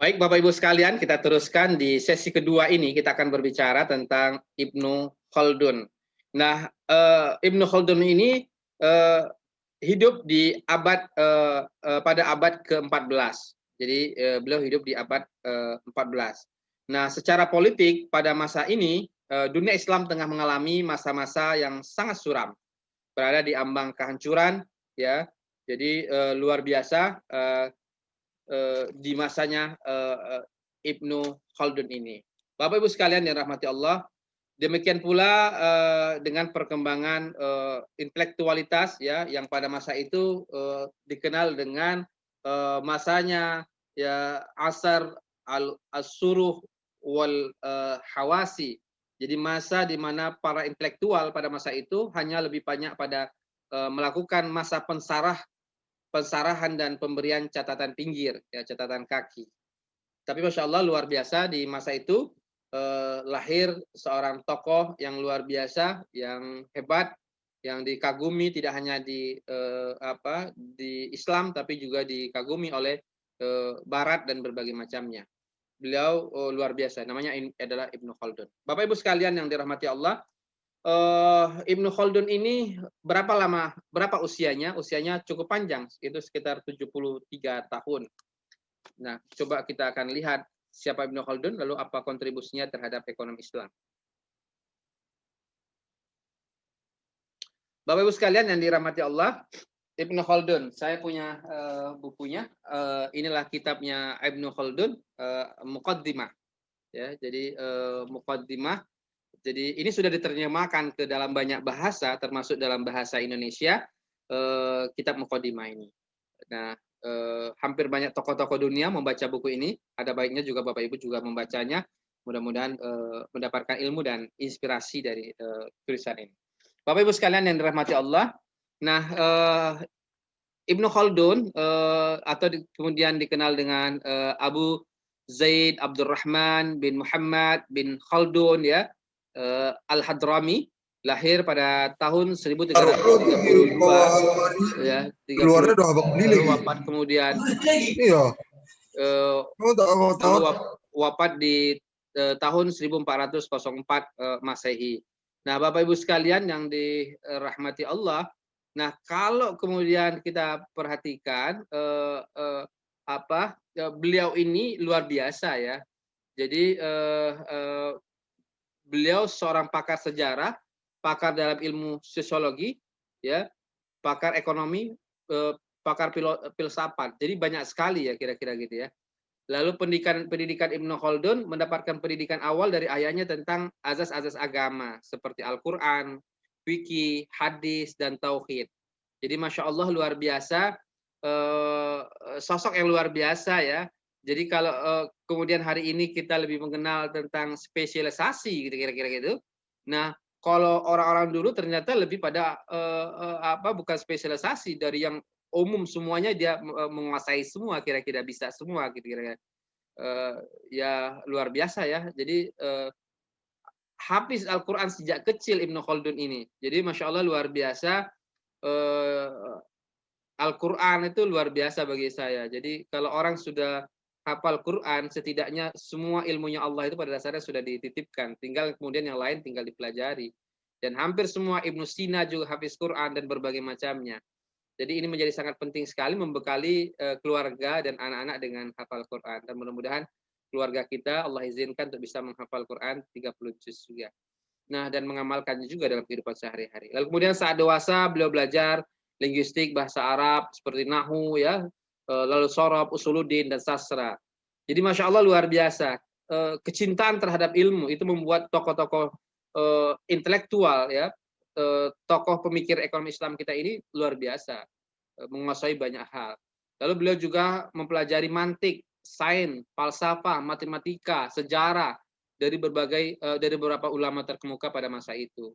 Baik Bapak Ibu sekalian, kita teruskan di sesi kedua ini. Kita akan berbicara tentang Ibnu Khaldun. Nah, Ibnu Khaldun ini hidup di pada abad ke-14. Jadi beliau hidup di abad 14. Nah, secara politik pada masa ini dunia Islam tengah mengalami masa-masa yang sangat suram, berada di ambang kehancuran, ya. Jadi luar biasa di masanya Ibnu Khaldun ini. Bapak Ibu sekalian yang rahmati Allah, demikian pula dengan perkembangan intelektualitas ya yang pada masa itu dikenal dengan masanya ya asar al-suruh wal hawasi. Jadi masa di mana para intelektual pada masa itu hanya lebih banyak pada melakukan masa pensarahan dan pemberian catatan pinggir, ya, catatan kaki. Tapi Masya Allah luar biasa di masa itu lahir seorang tokoh yang luar biasa, yang hebat, yang dikagumi tidak hanya di Islam tapi juga dikagumi oleh Barat dan berbagai macamnya. Beliau luar biasa, namanya adalah Ibnu Khaldun. Bapak Ibu sekalian yang dirahmati Allah, Ibnu Khaldun ini berapa usianya? Usianya cukup panjang, itu sekitar 73 tahun. Nah, coba kita akan lihat siapa Ibnu Khaldun, lalu apa kontribusinya terhadap ekonomi Islam. Bapak Ibu sekalian yang dirahmati Allah, Ibnu Khaldun, saya punya bukunya. Inilah kitabnya Ibnu Khaldun, Muqaddimah. Ya, jadi Muqaddimah. Jadi ini sudah diterjemahkan ke dalam banyak bahasa, termasuk dalam bahasa Indonesia, kitab Muqaddimah ini. Nah, hampir banyak tokoh-tokoh dunia membaca buku ini. Ada baiknya juga Bapak Ibu juga membacanya. Mudah-mudahan mendapatkan ilmu dan inspirasi dari tulisan ini. Bapak Ibu sekalian yang dirahmati Allah. Nah, Ibnu Khaldun atau kemudian dikenal dengan Abu Zaid Abdurrahman bin Muhammad bin Khaldun, ya, Al-Hadrami, lahir pada tahun 1332 ya, 30, wafat kemudian wafat di tahun 1404 Masehi. Nah, Bapak Ibu sekalian yang dirahmati Allah, nah kalau kemudian kita perhatikan beliau ini luar biasa ya. Jadi beliau seorang pakar sejarah, pakar dalam ilmu sosiologi, ya, pakar ekonomi, pakar filsafat. Jadi banyak sekali ya kira-kira gitu ya. Lalu pendidikan Ibnu Khaldun mendapatkan pendidikan awal dari ayahnya tentang azas-azas agama seperti Al-Quran, fikih, hadis, dan tauhid. Jadi Masya Allah luar biasa, sosok yang luar biasa ya. Jadi kalau kemudian hari ini kita lebih mengenal tentang spesialisasi gitu kira-kira gitu. Nah, kalau orang-orang dulu ternyata lebih pada bukan spesialisasi, dari yang umum semuanya dia menguasai semua, kira-kira bisa semua gitu kira-kira. Ya luar biasa ya. Jadi hafiz Al-Qur'an sejak kecil Ibnu Khaldun ini. Jadi Masya Allah luar biasa. Al-Qur'an itu luar biasa bagi saya. Jadi kalau orang sudah hafal Quran, setidaknya semua ilmunya Allah itu pada dasarnya sudah dititipkan. Tinggal kemudian yang lain tinggal dipelajari. Dan hampir semua Ibnu Sina juga hafiz Quran dan berbagai macamnya. Jadi ini menjadi sangat penting sekali membekali keluarga dan anak-anak dengan hafal Quran. Dan mudah-mudahan keluarga kita Allah izinkan untuk bisa menghafal Quran 30 juz juga. Nah, dan mengamalkannya juga dalam kehidupan sehari-hari. Lalu kemudian saat dewasa beliau belajar linguistik, bahasa Arab, seperti Nahwu ya, lalu Sorob, Usuluddin, dan Sastra. Jadi Masya Allah luar biasa. Kecintaan terhadap ilmu itu membuat tokoh-tokoh intelektual ya, tokoh pemikir ekonomi Islam kita ini luar biasa, menguasai banyak hal. Lalu beliau juga mempelajari mantik, sains, falsafah, matematika, sejarah dari beberapa ulama terkemuka pada masa itu.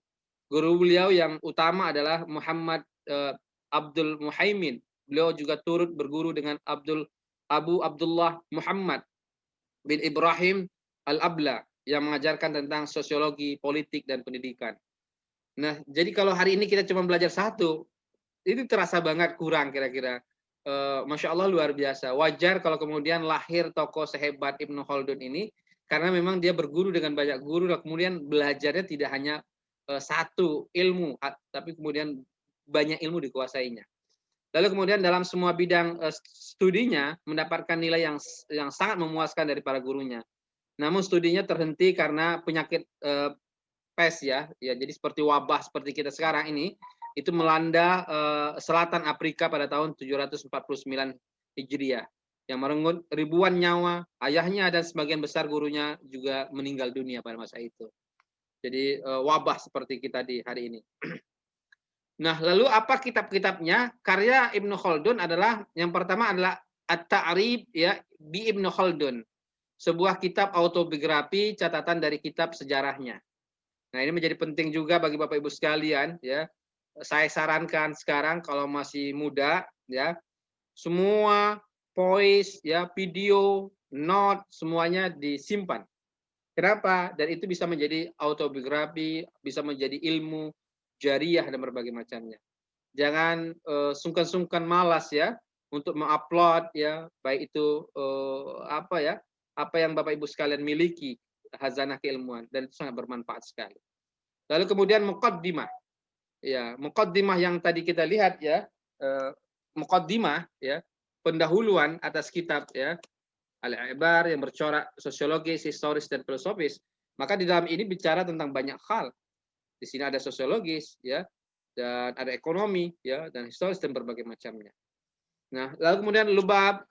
Guru beliau yang utama adalah Muhammad Abdul Muhaimin. Beliau juga turut berguru dengan Abu Abdullah Muhammad bin Ibrahim Al-Abla yang mengajarkan tentang sosiologi, politik, dan pendidikan. Nah, jadi kalau hari ini kita cuma belajar satu, itu terasa banget kurang kira-kira. Masya Allah luar biasa. Wajar kalau kemudian lahir tokoh sehebat Ibnu Khaldun ini, karena memang dia berguru dengan banyak guru, dan kemudian belajarnya tidak hanya satu ilmu, tapi kemudian banyak ilmu dikuasainya. Lalu kemudian dalam semua bidang studinya mendapatkan nilai yang sangat memuaskan dari para gurunya. Namun studinya terhenti karena penyakit pes ya. Jadi seperti wabah seperti kita sekarang ini itu melanda selatan Afrika pada tahun 749 Hijriah yang merenggut ribuan nyawa. Ayahnya dan sebagian besar gurunya juga meninggal dunia pada masa itu. Jadi wabah seperti kita di hari ini. Nah, lalu apa kitab-kitabnya? Karya Ibnu Khaldun adalah yang pertama adalah At-Ta'rib ya bi Ibnu Khaldun. Sebuah kitab autobiografi catatan dari kitab sejarahnya. Nah, ini menjadi penting juga bagi Bapak Ibu sekalian ya. Saya sarankan sekarang kalau masih muda ya, semua voice ya, video, note semuanya disimpan. Kenapa? Dan itu bisa menjadi autobiografi, bisa menjadi ilmu jariah dan berbagai macamnya. Jangan sungkan-sungkan malas ya untuk mengupload ya, baik itu apa yang Bapak Ibu sekalian miliki, khazanah keilmuan, dan itu sangat bermanfaat sekali. Lalu kemudian muqaddimah. Ya, muqaddimah yang tadi kita lihat ya, muqaddimah ya, pendahuluan atas kitab ya, Al-Ibar yang bercorak sosiologis, historis dan filosofis. Maka di dalam ini bicara tentang banyak hal. Di sini ada sosiologis ya, dan ada ekonomi ya, dan historis dan berbagai macamnya. Nah, lalu kemudian Lubab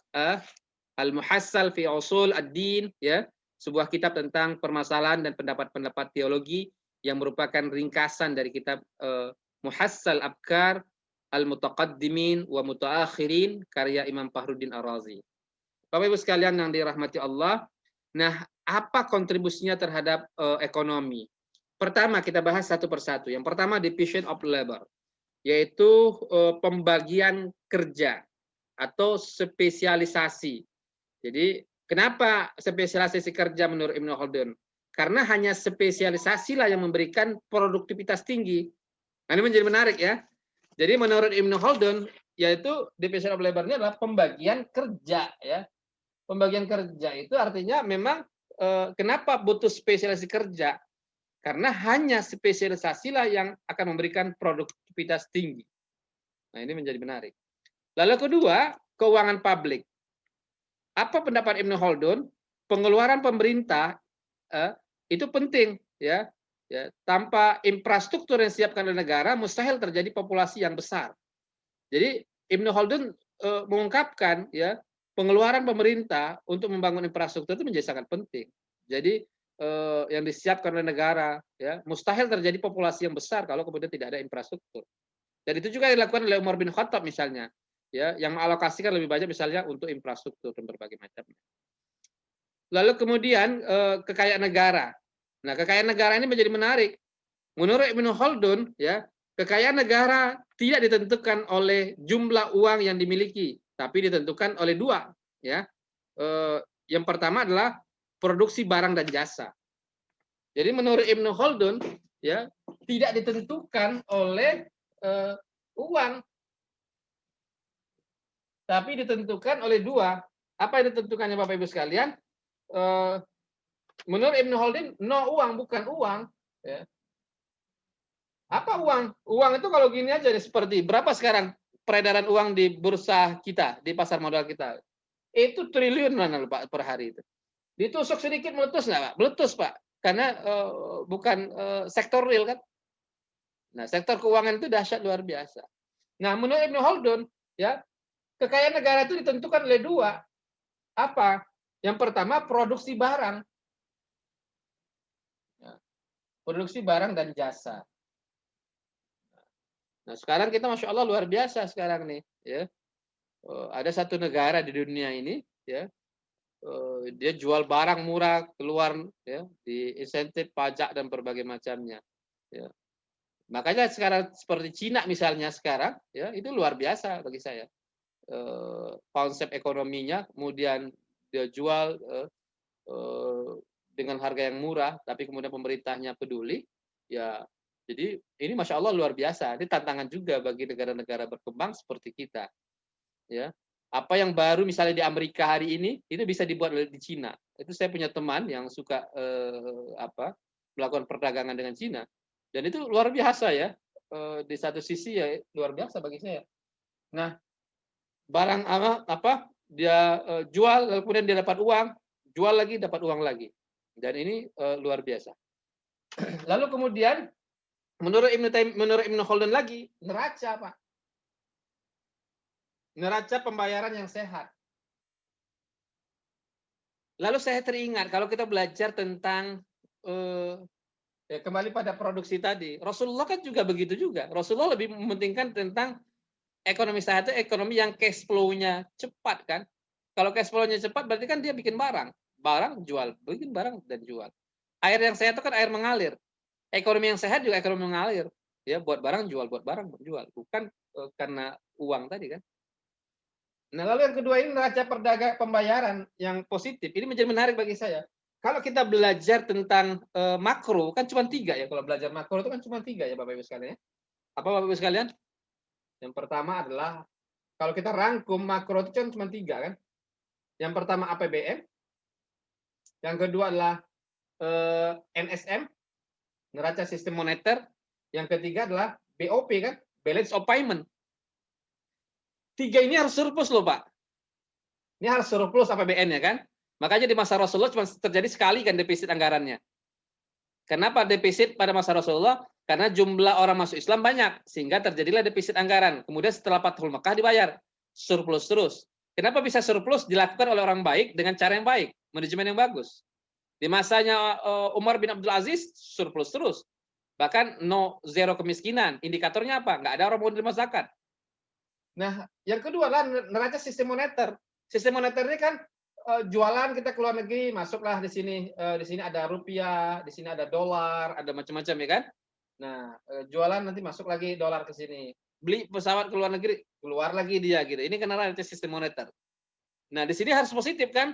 Al-Muhassal fi Usul Ad-Din ya, sebuah kitab tentang permasalahan dan pendapat-pendapat teologi yang merupakan ringkasan dari kitab Muhassal Abkar Al-Mutaqaddimin wa Mutaakhirin karya Imam Fahruddin Ar-Razi. Bapak Ibu sekalian yang dirahmati Allah, nah apa kontribusinya terhadap ekonomi? Pertama kita bahas satu persatu. Yang pertama division of labor, yaitu pembagian kerja atau spesialisasi. Jadi kenapa spesialisasi kerja menurut Ibnu Khaldun? Karena hanya spesialisasilah yang memberikan produktivitas tinggi. Nah, ini menjadi menarik ya. Jadi menurut Ibnu Khaldun, yaitu division of labor-nya adalah pembagian kerja ya. Pembagian kerja itu artinya memang kenapa butuh spesialisasi kerja? Karena hanya spesialisasilah yang akan memberikan produktivitas tinggi. Nah, ini menjadi menarik. Lalu kedua, keuangan publik. Apa pendapat Ibnu Khaldun? Pengeluaran pemerintah itu penting ya. Tanpa infrastruktur yang disiapkan oleh negara, mustahil terjadi populasi yang besar. Jadi Ibnu Khaldun mengungkapkan ya, pengeluaran pemerintah untuk membangun infrastruktur itu menjadi sangat penting. Jadi yang disiapkan oleh negara ya, mustahil terjadi populasi yang besar kalau kemudian tidak ada infrastruktur. Dan itu juga dilakukan oleh Umar bin Khattab misalnya, ya, yang mengalokasikan lebih banyak misalnya untuk infrastruktur dan berbagai macamnya. Lalu kemudian kekayaan negara. Nah, kekayaan negara ini menjadi menarik. Menurut Ibnu Khaldun, ya, kekayaan negara tidak ditentukan oleh jumlah uang yang dimiliki, tapi ditentukan oleh dua, ya. Yang pertama adalah produksi barang dan jasa. Jadi menurut Ibnu Khaldun, ya, tidak ditentukan oleh uang, tapi ditentukan oleh dua. Apa yang ditentukannya Bapak Ibu sekalian? Menurut Ibnu Khaldun, no uang bukan uang. Ya. Apa uang? Uang itu kalau gini aja seperti berapa sekarang peredaran uang di bursa kita, di pasar modal kita? Itu triliun mana Pak per hari itu. Ditusuk sedikit meletus nggak Pak? Meletus Pak. Karena bukan sektor real kan. Nah, sektor keuangan itu dahsyat luar biasa. Nah, menurut Ibnu Khaldun, ya, kekayaan negara itu ditentukan oleh dua. Apa? Yang pertama produksi barang. Ya, produksi barang dan jasa. Nah, sekarang kita Masya Allah luar biasa sekarang nih. Ya. Ada satu negara di dunia ini, ya, dia jual barang murah keluar, ya, di insentif pajak dan berbagai macamnya. Ya. Makanya sekarang seperti Cina misalnya sekarang, ya, itu luar biasa bagi saya. Konsep ekonominya, kemudian dia jual dengan harga yang murah, tapi kemudian pemerintahnya peduli, ya. Jadi ini Masya Allah luar biasa. Ini tantangan juga bagi negara-negara berkembang seperti kita, ya. Apa yang baru misalnya di Amerika hari ini itu bisa dibuat di Cina. Itu saya punya teman yang suka melakukan perdagangan dengan Cina, dan itu luar biasa ya. Di satu sisi ya luar biasa bagi saya. Nah, barang dia jual, lalu kemudian dia dapat uang, jual lagi dapat uang lagi, dan ini luar biasa. Lalu kemudian menurut Ibnu Khaldun lagi, neraca Pak, neraca pembayaran yang sehat. Lalu saya teringat kalau kita belajar tentang kembali pada produksi tadi, Rasulullah kan juga begitu juga. Rasulullah lebih mementingkan tentang ekonomi sehat itu ekonomi yang cash flow-nya cepat kan. Kalau cash flow-nya cepat berarti kan dia bikin barang jual, bikin barang dan jual. Air yang sehat itu kan air mengalir. Ekonomi yang sehat juga ekonomi mengalir. Ya, buat barang jual, buat barang jual, bukan karena uang tadi kan. Nah, lalu yang kedua ini neraca perdagangan pembayaran yang positif. Ini menjadi menarik bagi saya. Kalau kita belajar tentang makro, kan cuma 3 ya. Kalau belajar makro itu kan cuma 3 ya Bapak Ibu sekalian. Apa Bapak Ibu sekalian? Yang pertama adalah, kalau kita rangkum makro itu kan cuma 3 kan. Yang pertama APBN, yang kedua adalah NSM, neraca sistem moneter, yang ketiga adalah BOP kan, balance of payment. 3 ini harus surplus loh Pak. Ini harus surplus APBN ya kan. Makanya di masa Rasulullah cuma terjadi sekali kan defisit anggarannya. Kenapa defisit pada masa Rasulullah? Karena jumlah orang masuk Islam banyak, sehingga terjadilah defisit anggaran. Kemudian setelah Fathul Makkah dibayar, surplus terus. Kenapa bisa surplus? Dilakukan oleh orang baik dengan cara yang baik, manajemen yang bagus. Di masanya Umar bin Abdul Aziz, surplus terus. Bahkan zero kemiskinan. Indikatornya apa? Nggak ada orang mau menerima zakat. Nah, yang kedua adalah neraca sistem moneter. Sistem moneter ini kan jualan kita ke luar negeri, masuklah di sini ada rupiah, di sini ada dolar, ada macam-macam ya kan. Nah, jualan nanti masuk lagi dolar ke sini. Beli pesawat ke luar negeri, keluar lagi dia gitu. Ini karena neraca sistem moneter. Nah, di sini harus positif kan.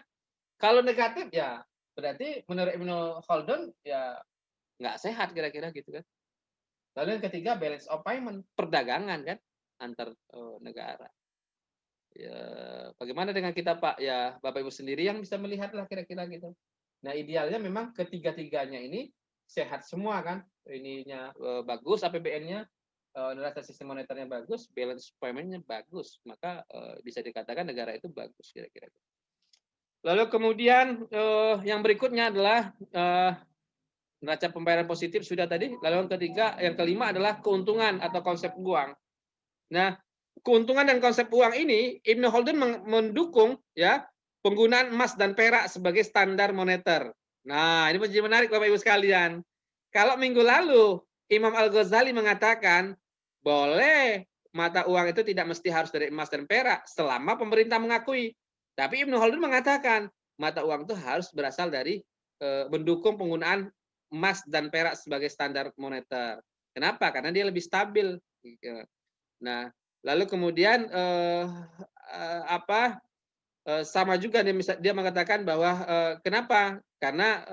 Kalau negatif ya berarti menurut Ibnu Khaldun ya nggak sehat kira-kira gitu kan. Lalu yang ketiga balance of payment, perdagangan kan antar negara. Ya, bagaimana dengan kita Pak? Ya Bapak Ibu sendiri yang bisa melihatlah kira-kira gitu. Nah, idealnya memang ketiga-tiganya ini sehat semua kan. Ininya bagus APBN-nya, neraca sistem moneternya bagus, balance payment-nya bagus. Maka bisa dikatakan negara itu bagus kira-kira. Lalu kemudian yang berikutnya adalah neraca pembayaran positif sudah tadi. Lalu yang kelima adalah keuntungan atau konsep uang. Nah, keuntungan dan konsep uang ini Ibnu Khaldun mendukung ya penggunaan emas dan perak sebagai standar moneter. Nah, ini menjadi menarik Bapak Ibu sekalian. Kalau minggu lalu Imam Al-Ghazali mengatakan boleh mata uang itu tidak mesti harus dari emas dan perak selama pemerintah mengakui. Tapi Ibnu Khaldun mengatakan mata uang itu harus berasal dari mendukung penggunaan emas dan perak sebagai standar moneter. Kenapa? Karena dia lebih stabil. Nah, lalu kemudian sama juga dia mengatakan bahwa kenapa? Karena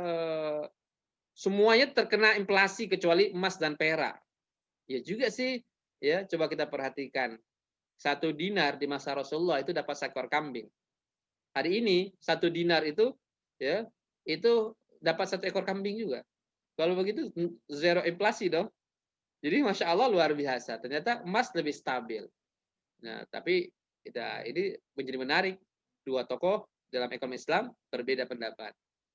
semuanya terkena inflasi kecuali emas dan perak. Ya juga sih, ya coba kita perhatikan. 1 dinar di masa Rasulullah itu dapat seekor kambing. Hari ini 1 dinar itu ya itu dapat 1 ekor kambing juga. Kalau begitu zero inflasi dong. Jadi Masya Allah luar biasa. Ternyata emas lebih stabil. Nah, tapi ini menjadi menarik. 2 tokoh dalam ekonomi Islam berbeda pendapat.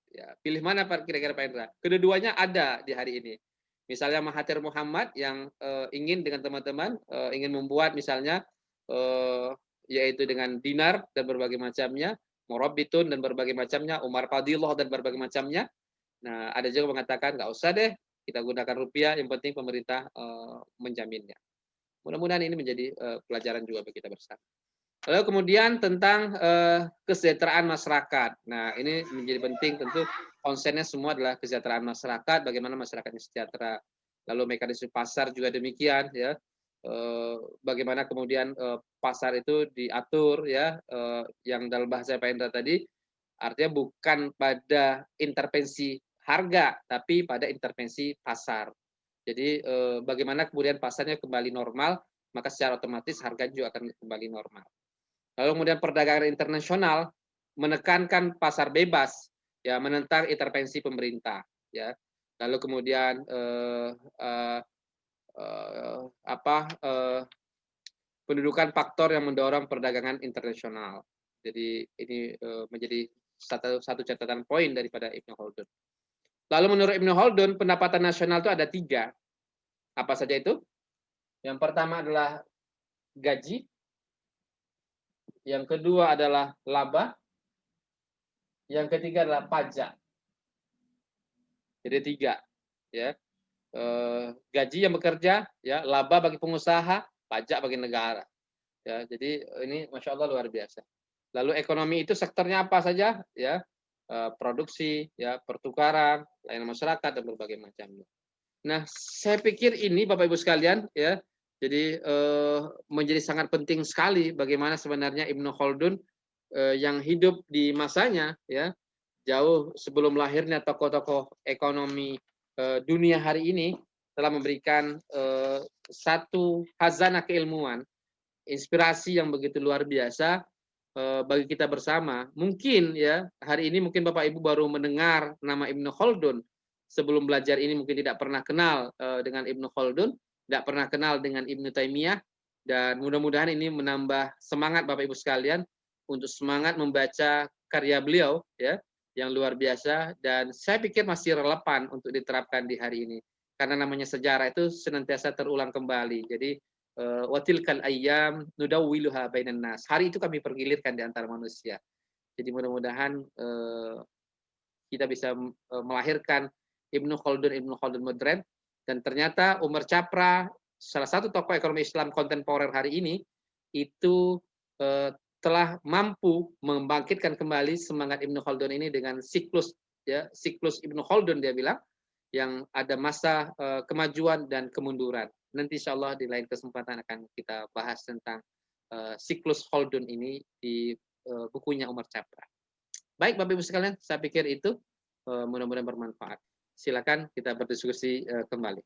Ya, pilih mana kira-kira Pak Indra? Kedua-duanya ada di hari ini. Misalnya Mahathir Muhammad yang ingin dengan teman-teman ingin membuat misalnya yaitu dengan dinar dan berbagai macamnya, Murabbitun dan berbagai macamnya, Umar Fadillah dan berbagai macamnya. Nah, ada juga mengatakan nggak usah deh, kita gunakan rupiah, yang penting pemerintah menjaminnya. Mudah-mudahan ini menjadi pelajaran juga bagi kita bersama. Lalu kemudian tentang kesejahteraan masyarakat. Nah, ini menjadi penting, tentu konsennya semua adalah kesejahteraan masyarakat, bagaimana masyarakatnya sejahtera. Lalu mekanisme pasar juga demikian ya. Bagaimana kemudian pasar itu diatur ya, yang dalam bahasa Pak Indra tadi artinya bukan pada intervensi harga, tapi pada intervensi pasar. Jadi bagaimana kemudian pasarnya kembali normal, maka secara otomatis harga juga akan kembali normal. Lalu kemudian perdagangan internasional menekankan pasar bebas, ya, menentang intervensi pemerintah, ya. Lalu kemudian eh, apa pendudukan faktor yang mendorong perdagangan internasional. Jadi ini menjadi satu catatan poin daripada Ibnu Khaldun. Lalu menurut Ibnu Khaldun pendapatan nasional itu ada 3. Apa saja itu? Yang pertama adalah gaji, yang kedua adalah laba, yang ketiga adalah pajak. Jadi 3, ya. Gaji yang bekerja, ya, laba bagi pengusaha, pajak bagi negara. Ya, jadi ini Masya Allah luar biasa. Lalu ekonomi itu sektornya apa saja? Ya, produksi, ya, pertukaran, layanan masyarakat dan berbagai macamnya. Nah, saya pikir ini Bapak Ibu sekalian, ya, jadi menjadi sangat penting sekali bagaimana sebenarnya Ibnu Khaldun yang hidup di masanya, ya, jauh sebelum lahirnya tokoh-tokoh ekonomi dunia hari ini telah memberikan satu khazanah keilmuan, inspirasi yang begitu luar biasa bagi kita bersama. Mungkin ya hari ini mungkin Bapak Ibu baru mendengar nama Ibnu Khaldun. Sebelum belajar ini mungkin tidak pernah kenal dengan Ibnu Khaldun, tidak pernah kenal dengan Ibnu Taimiyah, dan mudah-mudahan ini menambah semangat Bapak Ibu sekalian untuk semangat membaca karya beliau, ya, yang luar biasa, dan saya pikir masih relevan untuk diterapkan di hari ini karena namanya sejarah itu senantiasa terulang kembali. Jadi watilkal ayyam nudawwiluha bainan nas. Hari itu kami pergilirkan di antara manusia. Jadi mudah-mudahan kita bisa melahirkan Ibnu Khaldun modern, dan ternyata Umar Chapra, salah satu tokoh ekonomi Islam kontemporer hari ini, itu telah mampu membangkitkan kembali semangat Ibnu Khaldun ini dengan siklus, ya, siklus Ibnu Khaldun dia bilang, yang ada masa kemajuan dan kemunduran. Nanti insya Allah di lain kesempatan akan kita bahas tentang siklus Khaldun ini di bukunya Umar Chapra. Baik Bapak Ibu sekalian, saya pikir itu mudah-mudahan bermanfaat. Silakan kita berdiskusi kembali.